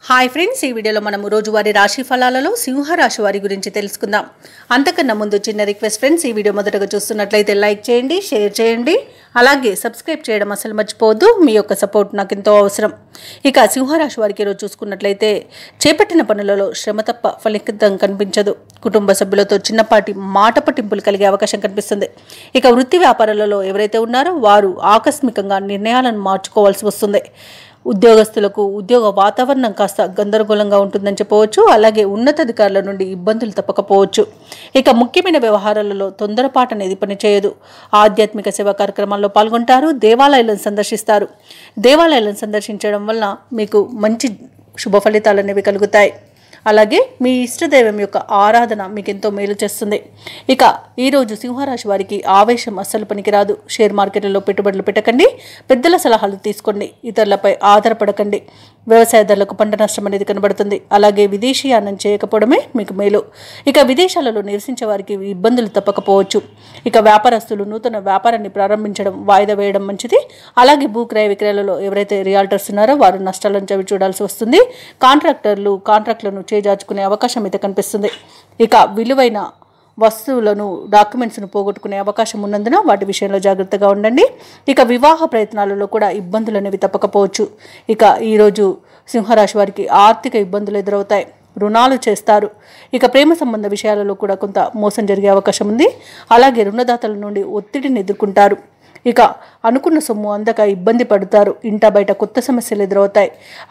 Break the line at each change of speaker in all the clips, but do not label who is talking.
Hi friends, ఈ వీడియోలో మనం రోజువారీ రాశి ఫలాలలో సింహ రాశి వారి గురించి తెలుసుకుందాం. అంతకన్నా ముందు చిన్న రిక్వెస్ట్ ఫ్రెండ్స్, ఈ వీడియో మొదటగా చూస్తున్నట్లయితే లైక్ చేయండి, షేర్ చేయండి, అలాగే సబ్స్క్రైబ్ చేయడం అసలు మర్చిపోవద్దు. మీ యొక్క సపోర్ట్ నాకు ఎంతో అవసరం. ఇక సింహరాశి వారికి ఈరోజు చూసుకున్నట్లయితే చేపట్టిన పనులలో శ్రమ తప్ప ఫలితం కనిపించదు. కుటుంబ సభ్యులతో చిన్నపాటి మాట పట్టింపులు కలిగే అవకాశం కనిపిస్తుంది. ఇక వృత్తి వ్యాపారాలలో ఎవరైతే ఉన్నారో వారు ఆకస్మికంగా నిర్ణయాలను మార్చుకోవాల్సి వస్తుంది. ఉద్యోగస్తులకు ఉద్యోగ వాతావరణం కాస్త గందరగోళంగా ఉంటుందని చెప్పవచ్చు. అలాగే ఉన్నతాధికారుల నుండి ఇబ్బందులు తప్పకపోవచ్చు. ఇక ముఖ్యమైన వ్యవహారాలలో తొందరపాటు అనేది పనిచేయదు. ఆధ్యాత్మిక సేవా కార్యక్రమాల్లో పాల్గొంటారు. దేవాలయాలను సందర్శిస్తారు. దేవాలయాలను సందర్శించడం వలన మీకు మంచి శుభ ఫలితాలు అనేవి కలుగుతాయి. అలాగే మీ ఇష్టదైవం యొక్క ఆరాధన మీకు ఎంతో మేలు చేస్తుంది. ఇక ఈరోజు సింహరాశి వారికి ఆవేశం అస్సలు పనికిరాదు. షేర్ మార్కెట్లలో పెట్టుబడులు పెట్టకండి. పెద్దల సలహాలు తీసుకోండి. ఇతరులపై ఆధారపడకండి. వ్యవసాయదారులకు పంట నష్టం అనేది కనబడుతుంది. అలాగే విదేశీయానం చేయకపోవడమే మీకు మేలు. ఇక విదేశాలలో నివసించే వారికి ఇబ్బందులు తప్పకపోవచ్చు. ఇక వ్యాపారస్తులు నూతన వ్యాపారాన్ని ప్రారంభించడం వాయిదా వేయడం మంచిది. అలాగే భూక్రయ విక్రయాలలో ఎవరైతే రియాల్టర్స్ ఉన్నారో వారు నష్టాలను చవి చూడాల్సి వస్తుంది. కాంట్రాక్టులను చేజార్చుకునే అవకాశం అయితే కనిపిస్తుంది. ఇక విలువైన వస్తువులను డాక్యుమెంట్స్ను పోగొట్టుకునే అవకాశం ఉన్నందున వాటి విషయంలో జాగ్రత్తగా ఉండండి. ఇక వివాహ ప్రయత్నాలలో కూడా ఇబ్బందులు అనేవి తప్పకపోవచ్చు. ఇక ఈరోజు సింహరాశి వారికి ఆర్థిక ఇబ్బందులు ఎదురవుతాయి. రుణాలు చేస్తారు. ఇక ప్రేమ సంబంధ విషయాలలో కూడా కొంత మోసం జరిగే అవకాశం ఉంది. అలాగే రుణదాతల నుండి ఒత్తిడిని ఎదుర్కొంటారు. ఇక అనుకున్న సొమ్ము అందక ఇబ్బంది పడతారు. ఇంట బయట కొత్త సమస్యలు ఎదురవుతాయి.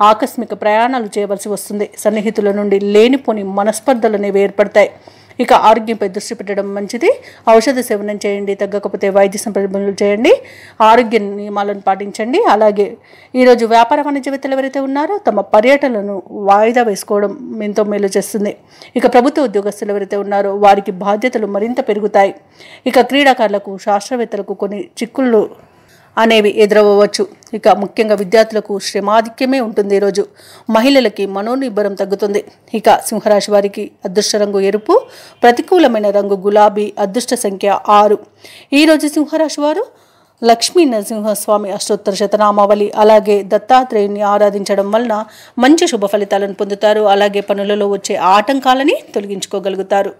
ఆకస్మిక ప్రయాణాలు చేయవలసి వస్తుంది. సన్నిహితుల నుండి లేనిపోని మనస్పర్ధలు అనేవి ఏర్పడతాయి. ఇక ఆరోగ్యంపై దృష్టి పెట్టడం మంచిది. ఔషధ సేవనం చేయండి. తగ్గకపోతే వైద్య సంప్రదింపులు చేయండి. ఆరోగ్య నియమాలను పాటించండి. అలాగే ఈరోజు వ్యాపార వాణిజ్యవేత్తలు ఎవరైతే ఉన్నారో తమ పర్యటనలను వాయిదా వేసుకోవడం ఎంతో మేలు చేస్తుంది. ఇక ప్రభుత్వ ఉద్యోగస్తులు ఎవరైతే ఉన్నారో వారికి బాధ్యతలు మరింత పెరుగుతాయి. ఇక క్రీడాకారులకు, శాస్త్రవేత్తలకు కొన్ని చిక్కుళ్ళు అనేవి ఎదురవ్వచ్చు. ఇక ముఖ్యంగా విద్యార్థులకు శ్రమాధిక్యమే ఉంటుంది. ఈరోజు మహిళలకి మనోనిబ్బరం తగ్గుతుంది. ఇక సింహరాశి వారికి అదృష్ట రంగు ఎరుపు, ప్రతికూలమైన రంగు గులాబీ, అదృష్ట సంఖ్య 6. ఈరోజు సింహరాశి వారు లక్ష్మీ నరసింహస్వామి అష్టోత్తర శతనామావళి అలాగే దత్తాత్రేయుని ఆరాధించడం వలన మంచి శుభ ఫలితాలను పొందుతారు. అలాగే పనులలో వచ్చే ఆటంకాలని తొలగించుకోగలుగుతారు.